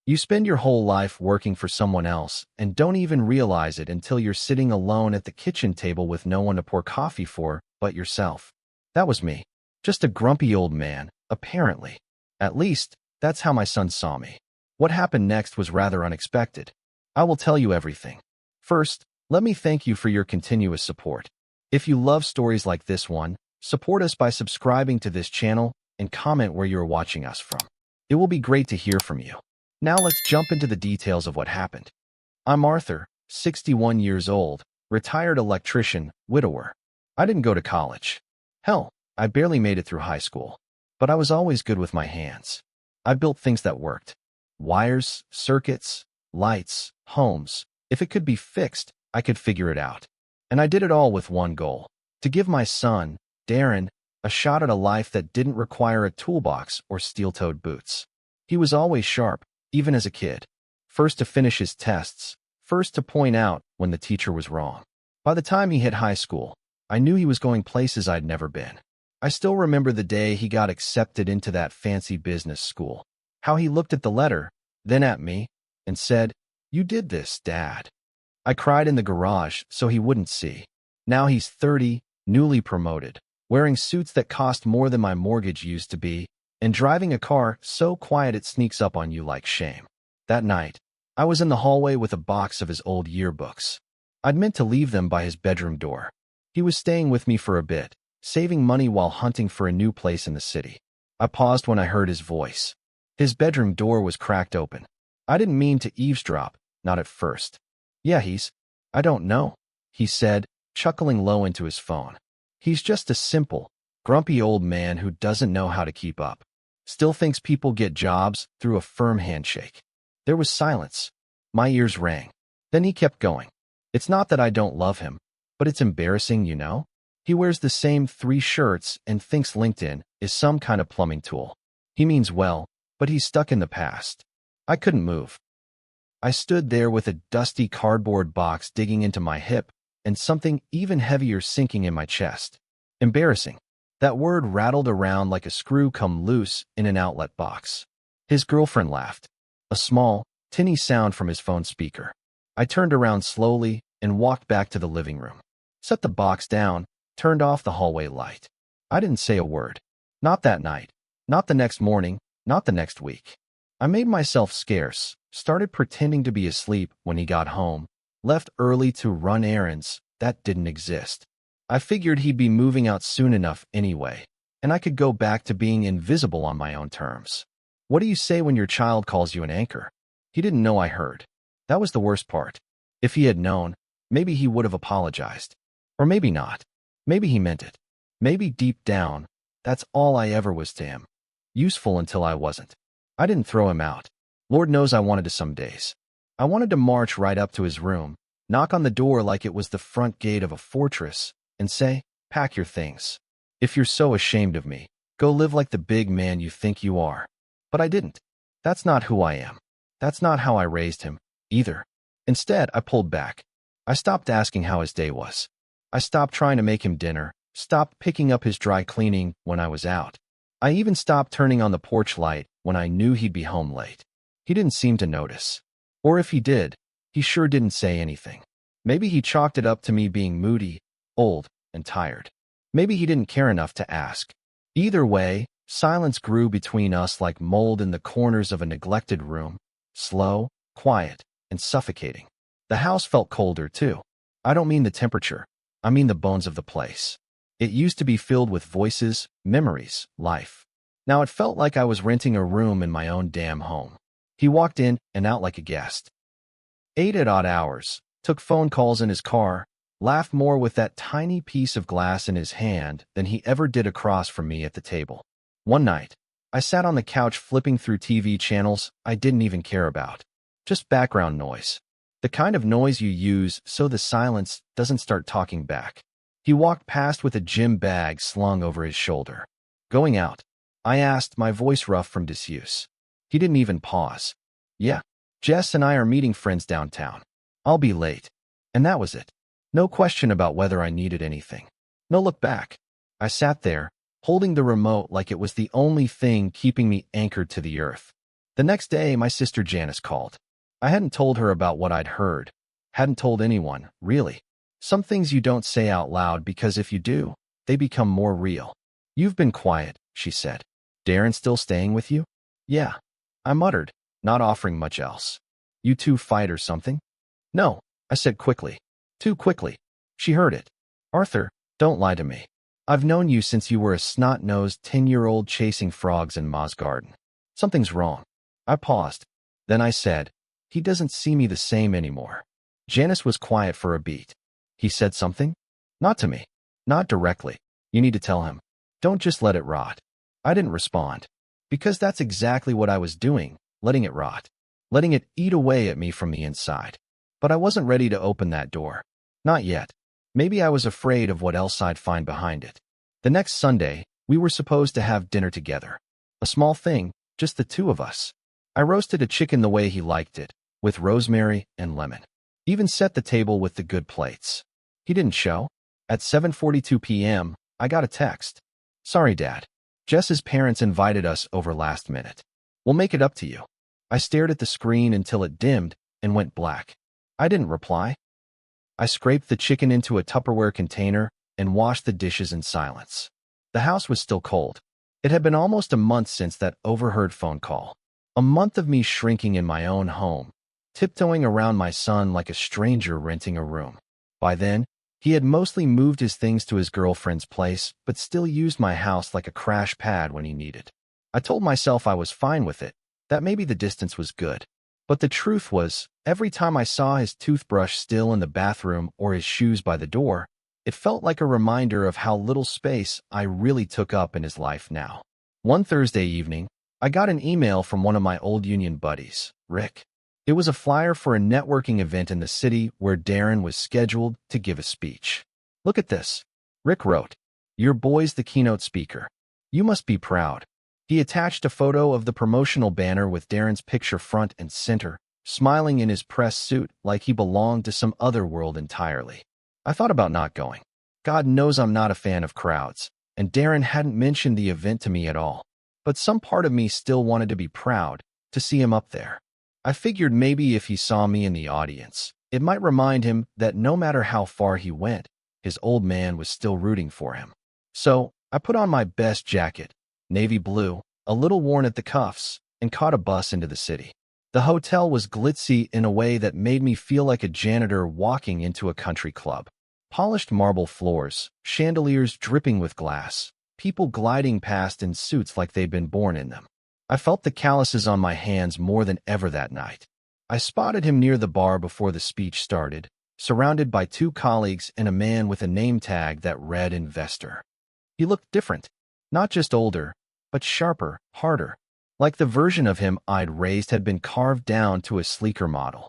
You spend your whole life working for someone else and don't even realize it until you're sitting alone at the kitchen table with no one to pour coffee for but yourself. That was me. Just a grumpy old man, apparently. At least, that's how my son saw me. What happened next was rather unexpected. I will tell you everything. First, let me thank you for your continuous support. If you love stories like this one, support us by subscribing to this channel and comment where you're watching us from. It will be great to hear from you. Now let's jump into the details of what happened. I'm Arthur, 61 years old, retired electrician, widower. I didn't go to college. Hell, I barely made it through high school. But I was always good with my hands. I built things that worked. Wires, circuits, lights, homes. If it could be fixed, I could figure it out. And I did it all with one goal: to give my son, Darren, a shot at a life that didn't require a toolbox or steel-toed boots. He was always sharp, even as a kid. First to finish his tests, first to point out when the teacher was wrong. By the time he hit high school, I knew he was going places I'd never been. I still remember the day he got accepted into that fancy business school. How he looked at the letter, then at me, and said, "You did this, Dad." I cried in the garage so he wouldn't see. Now he's 30, newly promoted, wearing suits that cost more than my mortgage used to be, and driving a car so quiet it sneaks up on you like shame. That night, I was in the hallway with a box of his old yearbooks. I'd meant to leave them by his bedroom door. He was staying with me for a bit, saving money while hunting for a new place in the city. I paused when I heard his voice. His bedroom door was cracked open. I didn't mean to eavesdrop, not at first. "Yeah, I don't know," he said, chuckling low into his phone. He's just a simple, grumpy old man who doesn't know how to keep up. Still thinks people get jobs through a firm handshake. There was silence. My ears rang. Then he kept going. "It's not that I don't love him, but it's embarrassing, you know? He wears the same 3 shirts and thinks LinkedIn is some kind of plumbing tool. He means well, but he's stuck in the past." I couldn't move. I stood there with a dusty cardboard box digging into my hip and something even heavier sinking in my chest. Embarrassing. That word rattled around like a screw come loose in an outlet box. His girlfriend laughed. A small, tinny sound from his phone speaker. I turned around slowly and walked back to the living room. Set the box down, turned off the hallway light. I didn't say a word. Not that night. Not the next morning. Not the next week. I made myself scarce, started pretending to be asleep when he got home, left early to run errands that didn't exist. I figured he'd be moving out soon enough anyway, and I could go back to being invisible on my own terms. What do you say when your child calls you an anchor? He didn't know I heard. That was the worst part. If he had known, maybe he would have apologized. Or maybe not. Maybe he meant it. Maybe deep down, that's all I ever was to him. Useful until I wasn't. I didn't throw him out. Lord knows I wanted to some days. I wanted to march right up to his room, knock on the door like it was the front gate of a fortress, and say, "Pack your things. If you're so ashamed of me, go live like the big man you think you are." But I didn't. That's not who I am. That's not how I raised him, either. Instead, I pulled back. I stopped asking how his day was. I stopped trying to make him dinner, stopped picking up his dry cleaning when I was out. I even stopped turning on the porch light when I knew he'd be home late. He didn't seem to notice. Or if he did, he sure didn't say anything. Maybe he chalked it up to me being moody, old, and tired. Maybe he didn't care enough to ask. Either way, silence grew between us like mold in the corners of a neglected room, slow, quiet, and suffocating. The house felt colder, too. I don't mean the temperature. I mean the bones of the place. It used to be filled with voices, memories, life. Now it felt like I was renting a room in my own damn home. He walked in and out like a guest. Ate at odd hours, took phone calls in his car, laughed more with that tiny piece of glass in his hand than he ever did across from me at the table. One night, I sat on the couch flipping through TV channels I didn't even care about. Just background noise. The kind of noise you use so the silence doesn't start talking back. He walked past with a gym bag slung over his shoulder. "Going out?" I asked, my voice rough from disuse. He didn't even pause. "Yeah, Jess and I are meeting friends downtown. I'll be late." And that was it. No question about whether I needed anything. No look back. I sat there, holding the remote like it was the only thing keeping me anchored to the earth. The next day, my sister Janice called. I hadn't told her about what I'd heard. Hadn't told anyone, really. Some things you don't say out loud because if you do, they become more real. You've been quiet, she said. Darren still staying with you? Yeah, I muttered, not offering much else. You two fight or something? No, I said quickly. Too quickly. She heard it. Arthur, don't lie to me. I've known you since you were a snot-nosed 10-year-old chasing frogs in Ma's garden. Something's wrong. I paused. Then I said, he doesn't see me the same anymore. Janice was quiet for a beat. He said something? Not to me. Not directly. You need to tell him. Don't just let it rot. I didn't respond. Because that's exactly what I was doing, letting it rot. Letting it eat away at me from the inside. But I wasn't ready to open that door. Not yet. Maybe I was afraid of what else I'd find behind it. The next Sunday, we were supposed to have dinner together. A small thing, just the two of us. I roasted a chicken the way he liked it, with rosemary and lemon. Even set the table with the good plates. He didn't show. At 7:42 p.m., I got a text. Sorry, Dad. Jess's parents invited us over last minute. We'll make it up to you. I stared at the screen until it dimmed and went black. I didn't reply. I scraped the chicken into a Tupperware container and washed the dishes in silence. The house was still cold. It had been almost a month since that overheard phone call. A month of me shrinking in my own home, tiptoeing around my son like a stranger renting a room. By then, he had mostly moved his things to his girlfriend's place, but still used my house like a crash pad when he needed. I told myself I was fine with it, that maybe the distance was good. But the truth was, every time I saw his toothbrush still in the bathroom or his shoes by the door, it felt like a reminder of how little space I really took up in his life now. One Thursday evening, I got an email from one of my old union buddies, Rick. It was a flyer for a networking event in the city where Darren was scheduled to give a speech. Look at this. Rick wrote, your boy's the keynote speaker. You must be proud. He attached a photo of the promotional banner with Darren's picture front and center, smiling in his press suit like he belonged to some other world entirely. I thought about not going. God knows I'm not a fan of crowds, and Darren hadn't mentioned the event to me at all. But some part of me still wanted to be proud to see him up there. I figured maybe if he saw me in the audience, it might remind him that no matter how far he went, his old man was still rooting for him. So I put on my best jacket, navy blue, a little worn at the cuffs, and caught a bus into the city. The hotel was glitzy in a way that made me feel like a janitor walking into a country club. Polished marble floors, chandeliers dripping with glass, people gliding past in suits like they'd been born in them. I felt the calluses on my hands more than ever that night. I spotted him near the bar before the speech started, surrounded by two colleagues and a man with a name tag that read investor. He looked different, not just older, but sharper, harder, like the version of him I'd raised had been carved down to a sleeker model.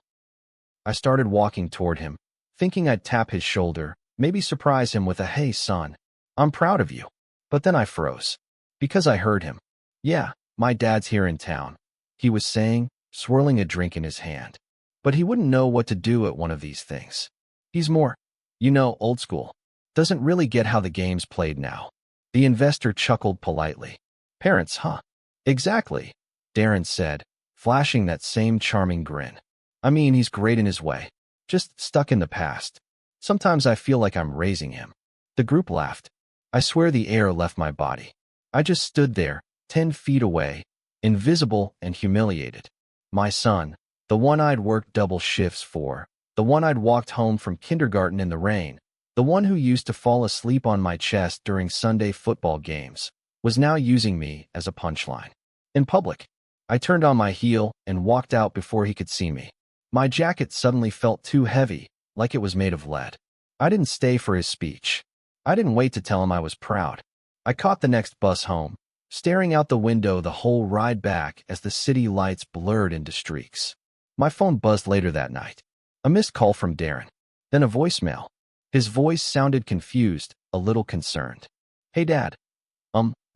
I started walking toward him, thinking I'd tap his shoulder, maybe surprise him with a "Hey, son, I'm proud of you." But then I froze. Because I heard him. Yeah, my dad's here in town, he was saying, swirling a drink in his hand. But he wouldn't know what to do at one of these things. He's more, old school. Doesn't really get how the game's played now. The investor chuckled politely. Parents, huh? Exactly, Darren said, flashing that same charming grin. I mean, he's great in his way. Just stuck in the past. Sometimes I feel like I'm raising him. The group laughed. I swear the air left my body. I just stood there, 10 feet away, invisible and humiliated. My son, the one I'd worked double shifts for, the one I'd walked home from kindergarten in the rain, the one who used to fall asleep on my chest during Sunday football games, was now using me as a punchline. In public, I turned on my heel and walked out before he could see me. My jacket suddenly felt too heavy, like it was made of lead. I didn't stay for his speech. I didn't wait to tell him I was proud. I caught the next bus home, staring out the window the whole ride back as the city lights blurred into streaks. My phone buzzed later that night. A missed call from Darren. Then a voicemail. His voice sounded confused, a little concerned. Hey, Dad.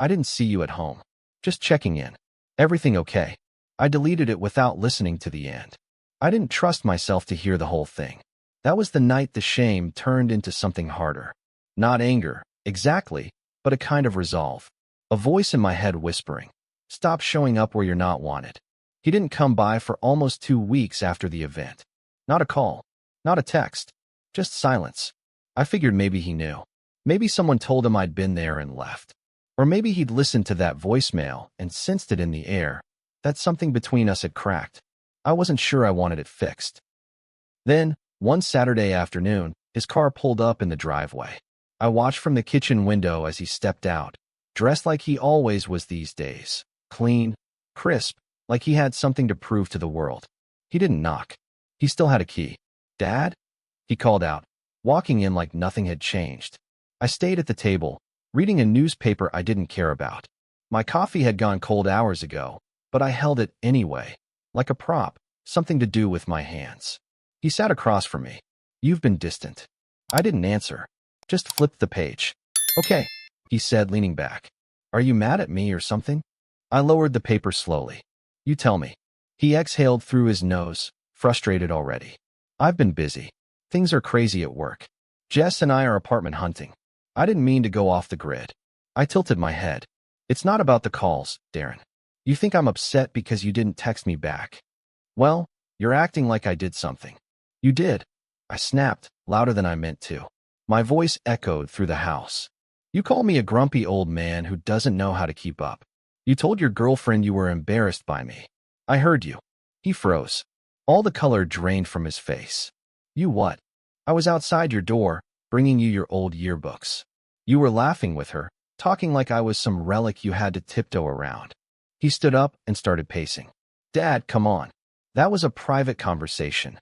I didn't see you at home. Just checking in. Everything okay? I deleted it without listening to the end. I didn't trust myself to hear the whole thing. That was the night the shame turned into something harder. Not anger, exactly, but a kind of resolve. A voice in my head whispering, stop showing up where you're not wanted. He didn't come by for almost 2 weeks after the event. Not a call, not a text, just silence. I figured maybe he knew. Maybe someone told him I'd been there and left. Or maybe he'd listened to that voicemail and sensed it in the air, that something between us had cracked. I wasn't sure I wanted it fixed. Then, one Saturday afternoon, his car pulled up in the driveway. I watched from the kitchen window as he stepped out, dressed like he always was these days. Clean, crisp, like he had something to prove to the world. He didn't knock. He still had a key. "Dad?" he called out, walking in like nothing had changed. I stayed at the table, reading a newspaper I didn't care about. My coffee had gone cold hours ago, but I held it anyway, like a prop, something to do with my hands. He sat across from me. "You've been distant." I didn't answer, just flipped the page. "Okay," he said, leaning back. "Are you mad at me or something?" I lowered the paper slowly. "You tell me." He exhaled through his nose, frustrated already. "I've been busy. Things are crazy at work. Jess and I are apartment hunting." I didn't mean to go off the grid. I tilted my head. "It's not about the calls, Darren. You think I'm upset because you didn't text me back. Well, you're acting like I did something." "You did," I snapped, louder than I meant to. My voice echoed through the house. "You call me a grumpy old man who doesn't know how to keep up. You told your girlfriend you were embarrassed by me. I heard you." He froze. All the color drained from his face. "You what?" "I was outside your door, bringing you your old yearbooks. You were laughing with her, talking like I was some relic you had to tiptoe around." He stood up and started pacing. "Dad, come on. That was a private conversation."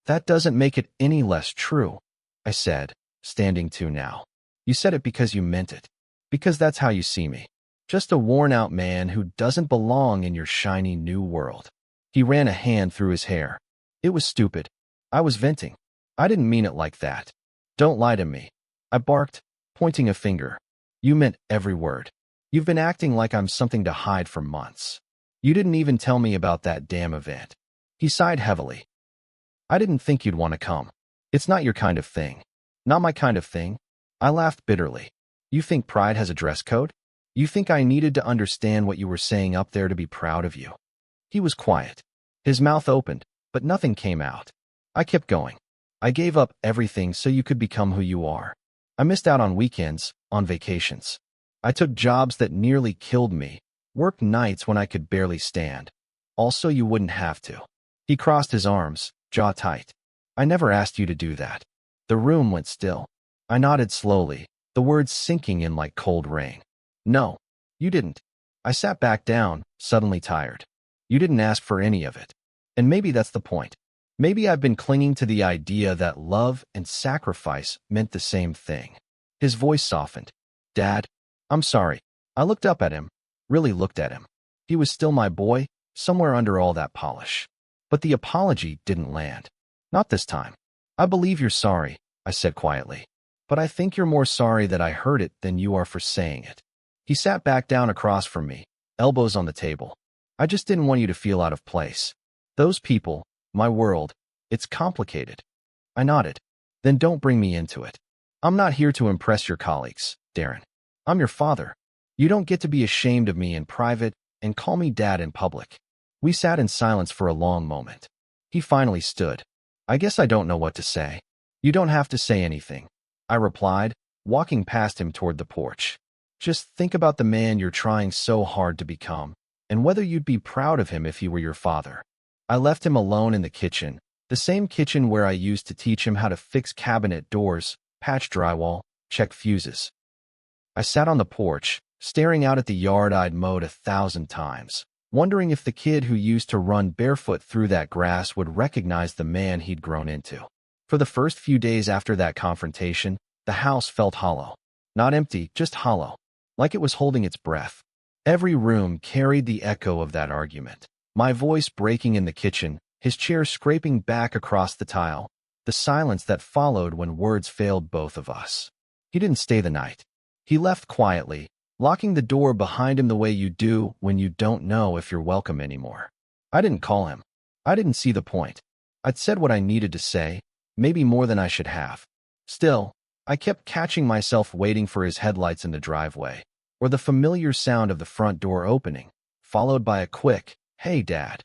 "That doesn't make it any less true," I said, standing to now. "You said it because you meant it. Because that's how you see me. Just a worn-out man who doesn't belong in your shiny new world." He ran a hand through his hair. "It was stupid. I was venting. I didn't mean it like that. Don't lie to me." I barked, pointing a finger. "You meant every word. You've been acting like I'm something to hide for months. You didn't even tell me about that damn event." He sighed heavily. "I didn't think you'd want to come. It's not your kind of thing." "Not my kind of thing?" I laughed bitterly. "You think pride has a dress code? You think I needed to understand what you were saying up there to be proud of you?" He was quiet. His mouth opened, but nothing came out. I kept going. "I gave up everything so you could become who you are. I missed out on weekends, on vacations. I took jobs that nearly killed me, worked nights when I could barely stand. All so you wouldn't have to." He crossed his arms, jaw tight. "I never asked you to do that." The room went still. I nodded slowly, the words sinking in like cold rain. "No, you didn't." I sat back down, suddenly tired. "You didn't ask for any of it. And maybe that's the point. Maybe I've been clinging to the idea that love and sacrifice meant the same thing." His voice softened. "Dad, I'm sorry." I looked up at him, really looked at him. He was still my boy, somewhere under all that polish. But the apology didn't land. "Not this time." "I believe you're sorry," I said quietly. "But I think you're more sorry that I heard it than you are for saying it." He sat back down across from me, elbows on the table. "I just didn't want you to feel out of place. Those people, my world, it's complicated." I nodded. "Then don't bring me into it. I'm not here to impress your colleagues, Darren. I'm your father. You don't get to be ashamed of me in private and call me dad in public." We sat in silence for a long moment. He finally stood. "I guess I don't know what to say." "You don't have to say anything," I replied, walking past him toward the porch. "Just think about the man you're trying so hard to become, and whether you'd be proud of him if he were your father." I left him alone in the kitchen, the same kitchen where I used to teach him how to fix cabinet doors, patch drywall, check fuses. I sat on the porch, staring out at the yard I'd mowed 1,000 times, wondering if the kid who used to run barefoot through that grass would recognize the man he'd grown into. For the first few days after that confrontation, the house felt hollow. Not empty, just hollow, like it was holding its breath. Every room carried the echo of that argument. My voice breaking in the kitchen, his chair scraping back across the tile, the silence that followed when words failed both of us. He didn't stay the night. He left quietly, locking the door behind him the way you do when you don't know if you're welcome anymore. I didn't call him. I didn't see the point. I'd said what I needed to say, maybe more than I should have. Still, I kept catching myself waiting for his headlights in the driveway, or the familiar sound of the front door opening, followed by a quick, "Hey, Dad."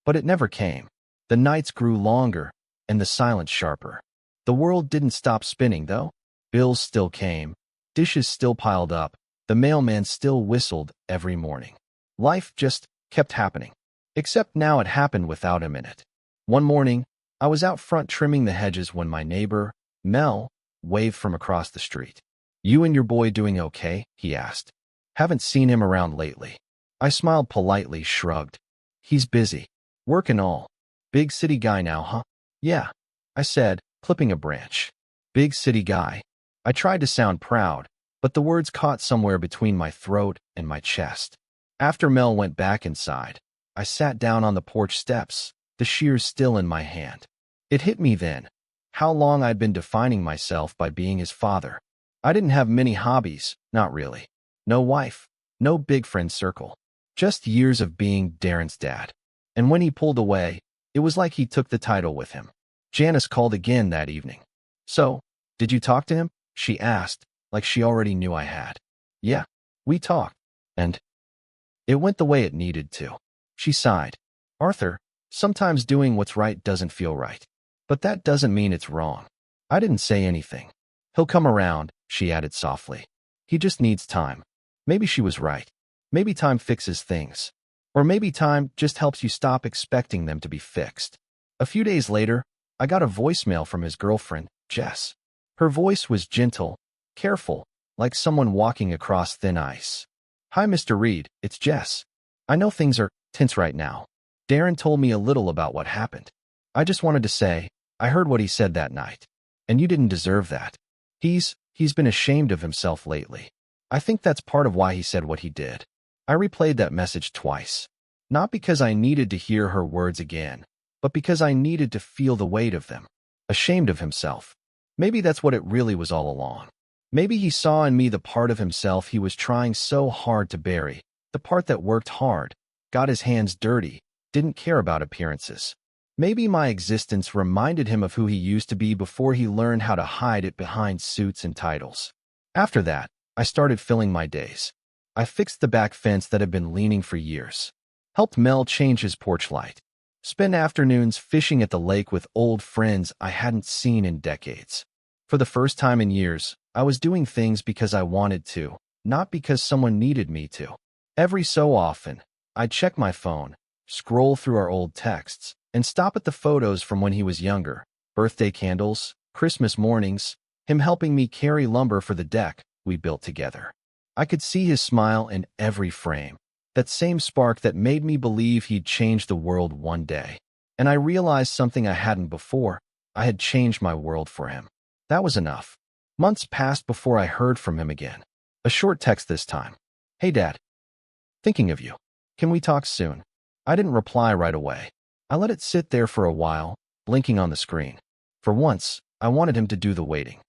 But it never came. The nights grew longer, and the silence sharper. The world didn't stop spinning, though. Bills still came. Dishes still piled up. The mailman still whistled every morning. Life just kept happening. Except now it happened without him in it. One morning, I was out front trimming the hedges when my neighbor, Mel, waved from across the street. "You and your boy doing okay?" he asked. "Haven't seen him around lately." I smiled politely, shrugged. "He's busy. Work and all. Big city guy now, huh?" "Yeah," I said, clipping a branch. "Big city guy." I tried to sound proud, but the words caught somewhere between my throat and my chest. After Mel went back inside, I sat down on the porch steps, the shears still in my hand. It hit me then, how long I'd been defining myself by being his father. I didn't have many hobbies, not really. No wife, no big friend circle. Just years of being Darren's dad. And when he pulled away, it was like he took the title with him. Janice called again that evening. "So, did you talk to him?" she asked, like she already knew I had. "Yeah, we talked. And it went the way it needed to." She sighed. "Arthur, sometimes doing what's right doesn't feel right. But that doesn't mean it's wrong." I didn't say anything. "He'll come around," she added softly. "He just needs time." Maybe she was right. Maybe time fixes things. Or maybe time just helps you stop expecting them to be fixed. A few days later, I got a voicemail from his girlfriend, Jess. Her voice was gentle, careful, like someone walking across thin ice. "Hi, Mr. Reed, it's Jess. I know things are tense right now. Darren told me a little about what happened. I just wanted to say, I heard what he said that night. And you didn't deserve that. He's been ashamed of himself lately. I think that's part of why he said what he did." I replayed that message twice. Not because I needed to hear her words again, but because I needed to feel the weight of them. Ashamed of himself. Maybe that's what it really was all along. Maybe he saw in me the part of himself he was trying so hard to bury, the part that worked hard, got his hands dirty, didn't care about appearances. Maybe my existence reminded him of who he used to be before he learned how to hide it behind suits and titles. After that, I started filling my days. I fixed the back fence that had been leaning for years. Helped Mel change his porch light. Spent afternoons fishing at the lake with old friends I hadn't seen in decades. For the first time in years, I was doing things because I wanted to, not because someone needed me to. Every so often, I'd check my phone, scroll through our old texts, and stop at the photos from when he was younger. Birthday candles, Christmas mornings, him helping me carry lumber for the deck we built together. I could see his smile in every frame, that same spark that made me believe he'd change the world one day. And I realized something I hadn't before. I had changed my world for him. That was enough. Months passed before I heard from him again. A short text this time. "Hey, Dad. Thinking of you. Can we talk soon?" I didn't reply right away. I let it sit there for a while, blinking on the screen. For once, I wanted him to do the waiting.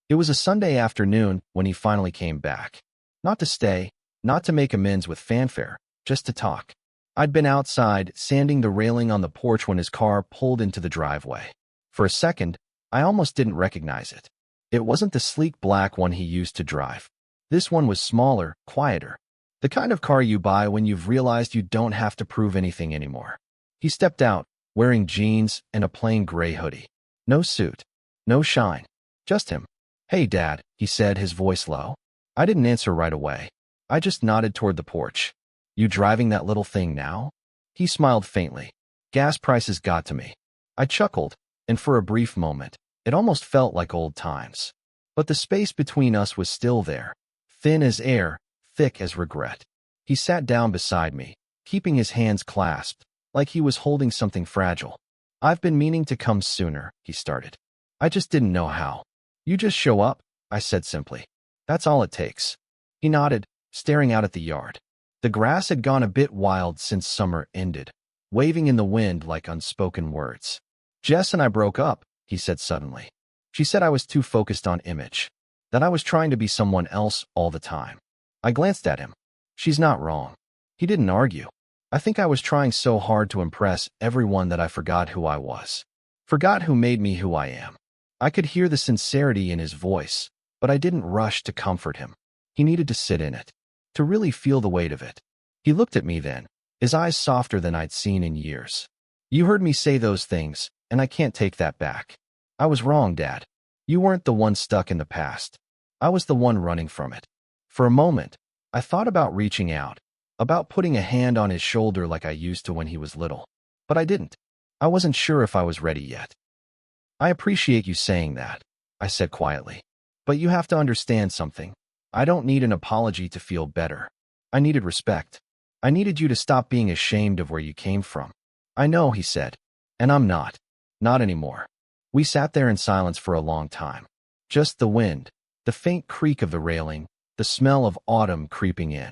It was a Sunday afternoon when he finally came back. Not to stay, not to make amends with fanfare, just to talk. I'd been outside, sanding the railing on the porch when his car pulled into the driveway. For a second, I almost didn't recognize it. It wasn't the sleek black one he used to drive. This one was smaller, quieter. The kind of car you buy when you've realized you don't have to prove anything anymore. He stepped out, wearing jeans and a plain gray hoodie. No suit. No shine. Just him. "Hey, Dad," he said, his voice low. I didn't answer right away. I just nodded toward the porch. "You driving that little thing now?" He smiled faintly. Gas prices got to me. I chuckled, and for a brief moment, it almost felt like old times. But the space between us was still there, thin as air, thick as regret. He sat down beside me, keeping his hands clasped, like he was holding something fragile. "I've been meaning to come sooner," he started. "I just didn't know how." "You just show up," I said simply. "That's all it takes." He nodded, staring out at the yard. The grass had gone a bit wild since summer ended, waving in the wind like unspoken words. "Jess and I broke up," he said suddenly. "She said I was too focused on image, that I was trying to be someone else all the time." I glanced at him. She's not wrong. He didn't argue. I think I was trying so hard to impress everyone that I forgot who I was. Forgot who made me who I am. I could hear the sincerity in his voice, but I didn't rush to comfort him. He needed to sit in it, to really feel the weight of it. He looked at me then, his eyes softer than I'd seen in years. You heard me say those things, and I can't take that back. I was wrong, Dad. You weren't the one stuck in the past. I was the one running from it. For a moment, I thought about reaching out, about putting a hand on his shoulder like I used to when he was little. But I didn't. I wasn't sure if I was ready yet. I appreciate you saying that, I said quietly. But you have to understand something. I don't need an apology to feel better. I needed respect. I needed you to stop being ashamed of where you came from. I know, he said. And I'm not. Not anymore. We sat there in silence for a long time. Just the wind, the faint creak of the railing, the smell of autumn creeping in.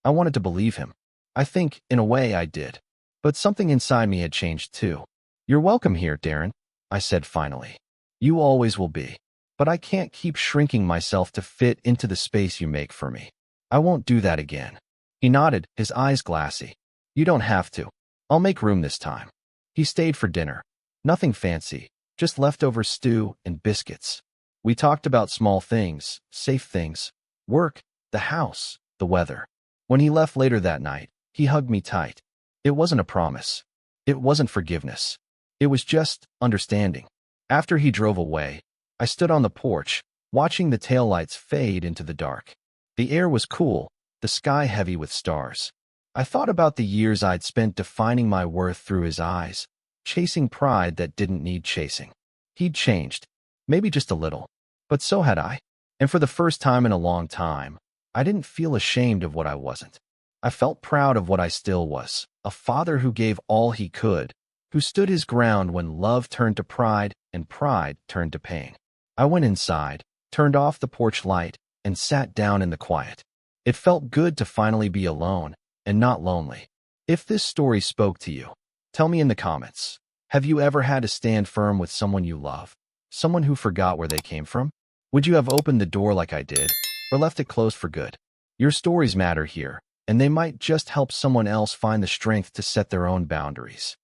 I wanted to believe him. I think, in a way, I did. But something inside me had changed too. You're welcome here, Darren, I said finally. You always will be. But I can't keep shrinking myself to fit into the space you make for me. I won't do that again. He nodded, his eyes glassy. You don't have to. I'll make room this time. He stayed for dinner. Nothing fancy, just leftover stew and biscuits. We talked about small things, safe things, work, the house, the weather. When he left later that night, he hugged me tight. It wasn't a promise. It wasn't forgiveness. It was just understanding. After he drove away, I stood on the porch, watching the taillights fade into the dark. The air was cool, the sky heavy with stars. I thought about the years I'd spent defining my worth through his eyes, chasing pride that didn't need chasing. He'd changed, maybe just a little, but so had I. And for the first time in a long time, I didn't feel ashamed of what I wasn't. I felt proud of what I still was, a father who gave all he could, who stood his ground when love turned to pride and pride turned to pain. I went inside, turned off the porch light, and sat down in the quiet. It felt good to finally be alone and not lonely. If this story spoke to you, tell me in the comments. Have you ever had to stand firm with someone you love? Someone who forgot where they came from? Would you have opened the door like I did, or left it closed for good? Your stories matter here, and they might just help someone else find the strength to set their own boundaries.